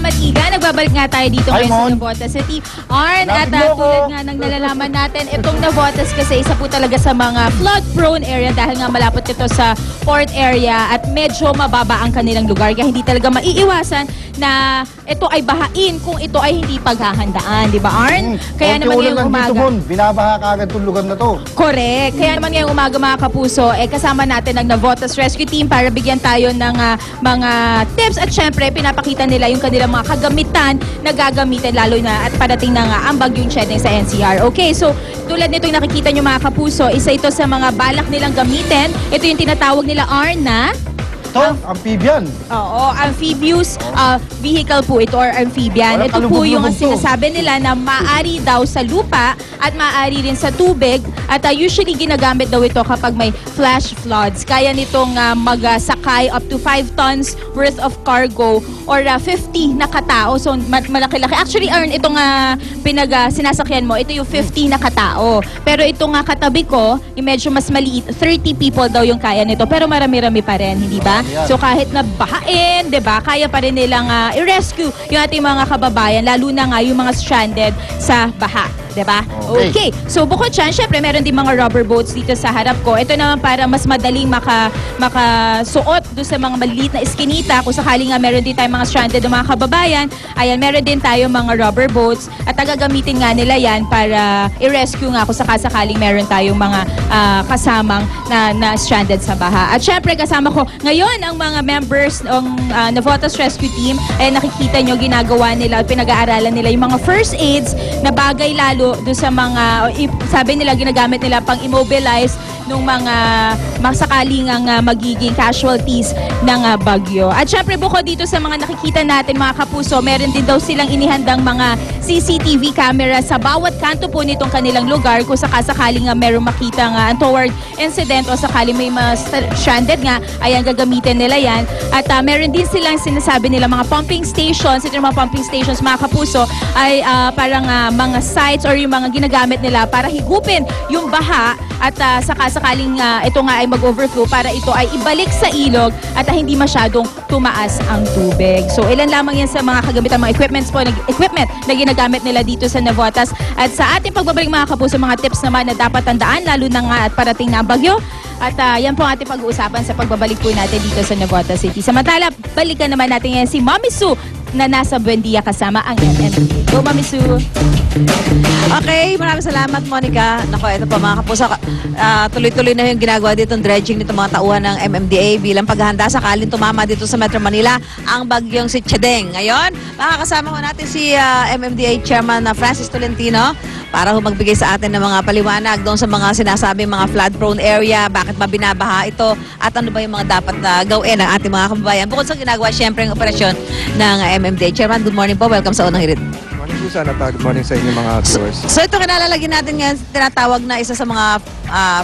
Katiga. Nagbabalik nga tayo dito ngayon sa Navotas City. Arn, at tulad nga ng nalalaman natin, itong Navotas kasi isa po talaga sa mga flood-prone area dahil nga malapit ito sa port area at medyo mababa ang kanilang lugar. Kaya hindi talaga maiiwasan na ito ay bahain kung ito ay hindi paghahandaan. Di ba, Arn? Kaya naman ngayong umaga. Binabaha ka agad itong lugar na to. Correct. Kaya naman ngayong umaga mga kapuso, kasama natin ang Navotas Rescue Team para bigyan tayo ng mga tips at syempre pinapakita nila yung kanilang mga kagamitan na gagamitin lalo na at parating na nga ang bagyong Chedeng sa NCR. Okay, so tulad nito yung nakikita nyo mga kapuso, isa ito sa mga balak nilang gamitin. Ito yung tinatawag nila Arna. Ito, amphibian. Oo, amphibious vehicle po ito or amphibian. Ito po yung sinasabi nila na maaari daw sa lupa at maaari rin sa tubig at usually ginagamit daw ito kapag may flash floods. Kaya nitong magsakay up to 5 tons worth of cargo or 50 na katao. So malaki-laki. Actually, Arn, itong sinasakyan mo, ito yung 50 na katao. Pero ito nga katabi ko, yung medyo mas maliit, 30 people daw yung kaya nito. Pero marami-rami pa rin, hindi ba? So kahit na bahain, 'di ba? Kaya pa rin nilang i-rescue yung ating mga kababayan, lalo na nga yung mga stranded sa baha. Diba? Okay. So bukod dyan, syempre meron din mga rubber boats dito sa harap ko. Ito naman para mas madaling makasuot doon sa mga maliliit na iskinita. Kung sakaling nga meron din tayong mga stranded ng mga kababayan, ayan, meron din tayo mga rubber boats at gagamitin nga nila yan para i-rescue nga kung sakaling meron tayong mga kasamang na stranded sa baha. At syempre kasama ko ngayon ang mga members ng Navotas Rescue Team. Ay nakikita nyo ginagawa nila at pinag-aaralan nila yung mga first aids na bagay lalo doon sa mga, sabi nila ginagamit nila pang immobilize nung mga sakaling magiging casualties ng bagyo. At syempre bukod dito sa mga nakikita natin mga kapuso, meron din daw silang inihandang mga CCTV camera sa bawat kanto po nitong kanilang lugar kung sakaling merong makita nga untoward incident o sakaling may stranded nga, ayan gagamitin nila yan. At meron din silang sinasabi nila mga pumping stations. Ito yung mga pumping stations mga kapuso ay parang mga sites or yung mga ginagamit nila para higupin yung baha at sakaling ito nga ay mag-overflow para ito ay ibalik sa ilog at hindi masyadong tumaas ang tubig. So ilan lamang yan sa mga kagamitan, mga equipment na ginagamit nila dito sa Navotas. At sa ating pagbabalik mga kapuso, mga tips naman na dapat tandaan lalo na nga at parating na ang bagyo. At yan po ang ating pag-uusapan sa pagbabalik po natin dito sa Navotas City. Samantala, balikan naman natin yan si Mami Sue na nasa Buendia kasama ang MMDA. Go, Mami Sue! Okay, maraming salamat, Monica. Nako, ito pa mga kapuso. Tuloy-tuloy na yung ginagawa dito, dredging nito mga tauhan ng MMDA bilang paghahanda sakaling tumama dito sa Metro Manila ang bagyong si Chedeng. Ngayon, makakasama ko natin si MMDA Chairman Francis Tolentino para magbigay sa atin ng mga paliwanag doon sa mga sinasabing mga flood-prone area, bakit ba binabaha ito, at ano ba yung mga dapat na gawin ng ating mga kababayan. Bukod sa ginagawa, syempre, ang operasyon ng MMDA. Chairman, good morning po. Welcome sa Unang Hirit. Good morning sa inyo mga viewers. So ito kinalalagyan natin ngayon, tinatawag na isa sa mga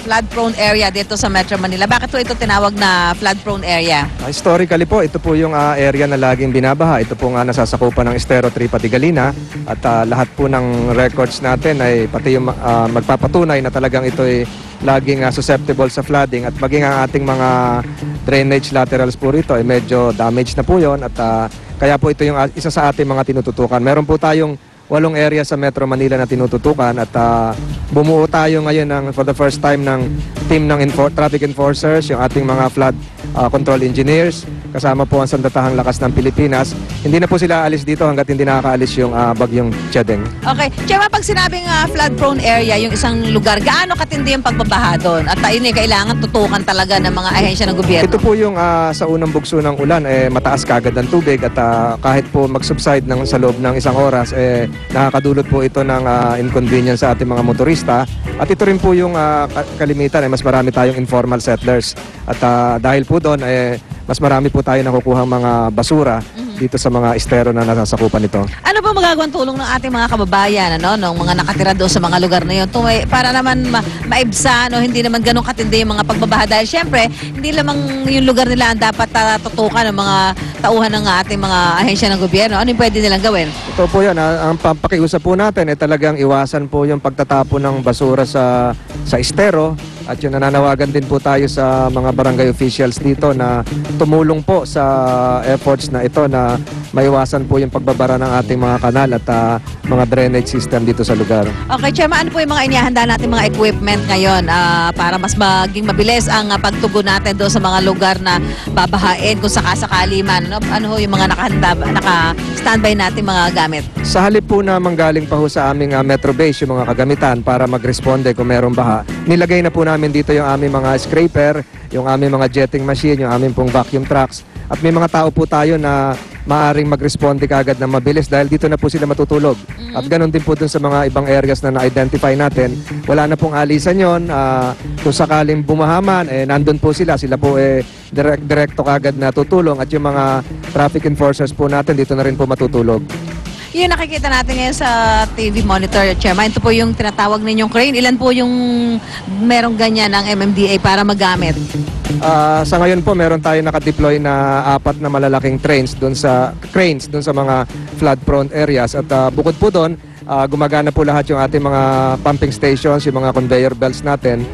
flood-prone area dito sa Metro Manila. Bakit po ito tinawag na flood-prone area? Historically po, ito po yung area na laging binabaha. Ito po nga nasasakupan ng Estero 3 Patigalina at lahat po ng records natin ay pati yung magpapatunay na talagang ito ay laging susceptible sa flooding at maging ang ating mga drainage laterals po rito ay medyo damaged na po yon at kaya po ito yung isa sa ating mga tinututukan. Meron po tayong 8 area sa Metro Manila na tinututukan at bumuo tayo ngayon for the first time ng team ng traffic enforcers, yung ating mga flood control engineers, kasama po ang Sandatahang Lakas ng Pilipinas. Hindi na po sila alis dito hanggat hindi nakakaalis yung bagyong Chedeng. Okay. Chairman, pag sinabing flood-prone area, yung isang lugar, gaano katindi yung pagbabaha doon? At yun kailangan tutukan talaga ng mga ahensya ng gobyerno? Ito po yung sa unang bugso ng ulan, mataas kagad ang tubig at kahit po mag-subside sa loob ng isang oras, nakakadulot po ito ng inconvenience sa ating mga motorista. At ito rin po yung kalimitan, mas marami tayong informal settlers. At dahil po doon, mas marami po tayo nakukuhang mga basura dito sa mga estero na nasasakupan nito. Ano ba magagawang tulong ng ating mga kababayan, ng mga nakatira doon sa mga lugar na yun? Para naman maibsa, hindi naman ganun katindi yung mga pagbabaha. Dahil syempre, hindi lamang yung lugar nila ang dapat tutukan ng mga tauhan ng ating mga ahensya ng gobyerno. Ano yung pwede nilang gawin? Ito po yan. Ang pakiusap po natin ay talagang iwasan po yung pagtatapon ng basura sa estero. At yun, nananawagan din po tayo sa mga barangay officials dito na tumulong po sa efforts na ito na maiwasan po yung pagbabara ng ating mga kanal at mga drainage system dito sa lugar. Okay, Chairman, ano po yung mga inihanda natin mga equipment ngayon para mas maging mabilis ang pagtugon natin doon sa mga lugar na babahain kung sakasakali man? Ano ho yung mga naka-standby natin mga gamit? Sa halip po na manggaling pa ho sa aming Metro Base yung mga kagamitan para mag-responde kung merong baha, nilagay na po namin dito yung aming mga scraper, yung aming mga jetting machine, yung aming pong vacuum trucks. At may mga tao po tayo na maaring mag-responde kaagad na mabilis dahil dito na po sila matutulog. At ganun din po dun sa mga ibang areas na na-identify natin. Wala na pong alisan yon. Kung sakaling bumahaman, nandun po sila. Sila po direkto kaagad na tutulong at yung mga traffic enforcers po natin dito na rin po matutulog. Yung nakikita natin ngayon sa TV monitor, Chairman, ito po yung tinatawag ninyong crane. Ilan po yung merong ganyan ng MMDA para magamit? Sa ngayon po, meron tayo nakadeploy na 4 na malalaking cranes doon sa mga flood-prone areas. At bukod po doon, gumagana po lahat yung ating mga pumping stations, yung mga conveyor belts natin.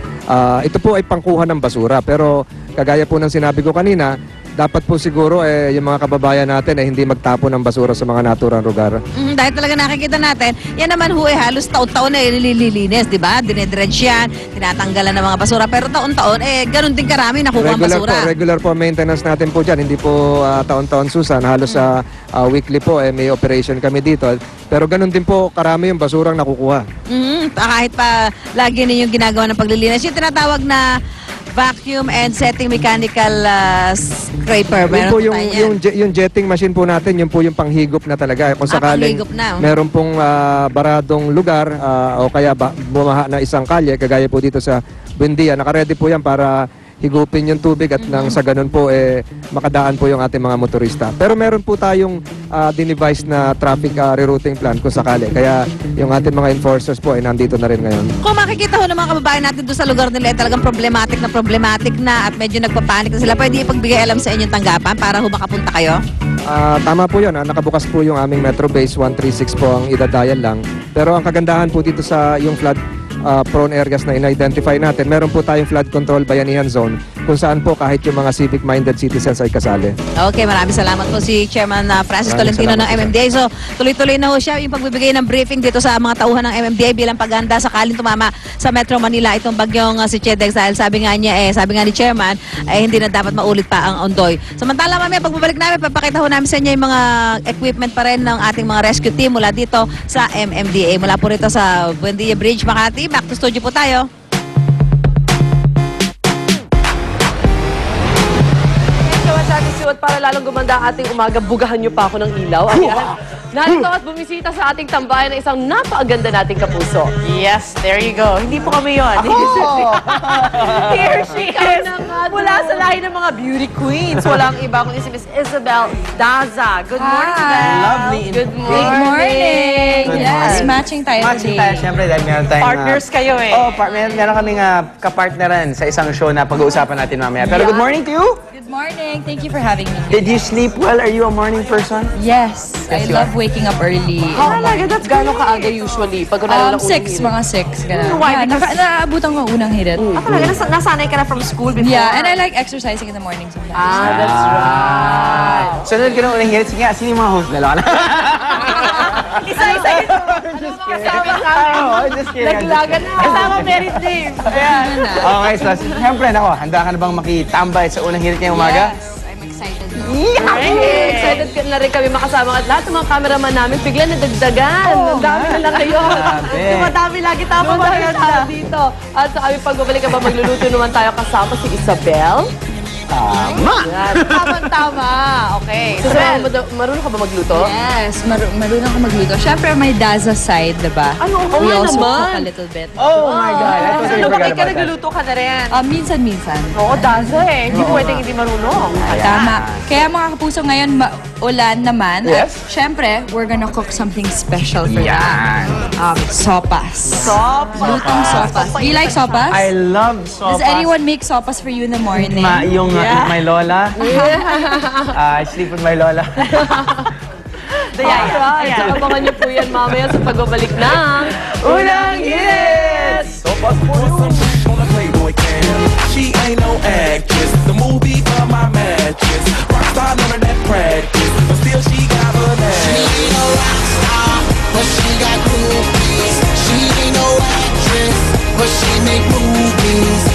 Ito po ay pangkuha ng basura. Pero kagaya po ng sinabi ko kanina, dapat po siguro yung mga kababayan natin ay hindi magtapon ng basura sa mga naturang lugar. Dahil talaga nakikita natin, yan naman ho halos taon-taon na nililinis, di ba? Dinedredge yan, tinatanggalan ng mga basura. Pero taon-taon, ganun din karami nakuha ang basura. Regular po maintenance natin po dyan. Hindi po taon-taon, Susan. Halos sa weekly po may operation kami dito. Pero ganun din po karami yung basurang nakukuha. Kahit pa lagi ninyong ginagawa ng paglilinis. Yung tinatawag na vacuum and setting mechanical scraper. Yun po yung jetting machine po natin, yun po yung panghigop na talaga. Kung sakaling meron pong baradong lugar o kaya bumaha na isang kalye, kagaya po dito sa Buendia, nakaredy po yan para higupin yung tubig at nang sa ganun po makadaan po yung ating mga motorista. Pero meron po tayong dinevise na traffic rerouting plan kung sakali. Kaya yung ating mga enforcers po nandito na rin ngayon. Kung makikita ho ng mga kababayan natin doon sa lugar nila talagang problematic na at medyo nagpapanik na sila, pwede ipagbigay alam sa inyong tanggapan para ho makapunta kayo? Tama po yun. Nakabukas po yung aming Metro Base 136 po ang idadial lang. Pero ang kagandahan po dito sa yung flood prone areas na in-identify natin, meron po tayong flood control bayanihan zone kung saan po kahit yung mga civic-minded citizens ay kasali. Okay, maraming salamat po si Chairman Francis Tolentino ng MMDA. So, tuloy-tuloy na ho siya yung pagbibigay ng briefing dito sa mga tauhan ng MMDA bilang paghahanda sakaling tumama sa Metro Manila itong bagyong si Chedex dahil sabi nga ni Chairman, hindi na dapat maulit pa ang Ondoy. Samantala, mamaya pagbabalik namin, papakita ho namin sa inyo yung mga equipment pa rin ng ating mga rescue team mula dito sa MMDA. Mula po rito sa Buendia Bridge, Makati. Back to studio po tayo. At para lalong gumanda ang ating umaga, bugahan niyo pa ako ng ilaw. Ayan. Narito at bumisita sa ating tambayan na isang napakaganda nating kapuso. Yes, there you go. Hindi po kami yun. Here she is. Mula sa lahi ng mga beauty queens. Walang iba kundi si Miss Isabel Daza. Good morning, Isabel. Lovely. Good morning. Good morning. Yes, matching tayo Matching tayo, syempre, dahil meron tayong... Partners kayo eh. Meron kaming kapartneran sa isang show na pag-uusapan natin mamaya. Pero good morning to you. Good morning. Thank you for having me. Did you sleep well? Are you a morning person? Yes, I you love waking up early. Talaga, that's gano'ng kaaga usually? Pag unang 6, mga 6. Ganun. Why? Because- Naabutan ko ang unang hirit. talaga, nasanay ka na from school before? Yeah, and I like exercising in the morning sometimes. That's right. So, nanood ka ng unang hirit. Sige nga, sino yung mga host? Dalawa na. Isa-isa ito. Just kidding. Naglagan na. Kasama merit name. Ayan. Okay, so, syempre, handa ka na bang makitambay sa unang hirit ngayong umaga? Yes, I'm excited. Excited na rin kami makasama at lahat ng mga cameraman namin bigla nadagdagan. Ang dami na lang kayo. Dumadami lagi tayo mga dito. At sa aming pagbabalik ba magluluto naman tayo kasama si Isabel. Tama! Tama-tama. Okay. So, marunong ka ba magluto? Yes, marunong ako magluto. Siyempre, may Daza side, diba? Ano? Oo We nga also naman. cook a little bit. Oh my God! I totally Ano ba forgot kayo about that. nagluluto ka na rin? Minsan-minsan. Oo, Daza eh. Hindi pwedeng hindi marunong. Tama. Kaya mga kapuso ngayon, ulan naman. Yes. At syempre, we're gonna cook something special for Yan. them. Sopas. Lutong sopas. Do you like sopas? I love sopas. Does anyone make sopas for you in the morning? Yung my lola. I sleep with my lola. Alright. So, abangan niyo po yan mamaya sa pagbabalik ng Unang Hits! Sopas for you. On the Playboy she ain't no actress. The movie for my mattress. Rockstar, none of that practice, but still she got her mattress. She ain't no rock star, but she got groupies. She ain't no actress, but she make movies.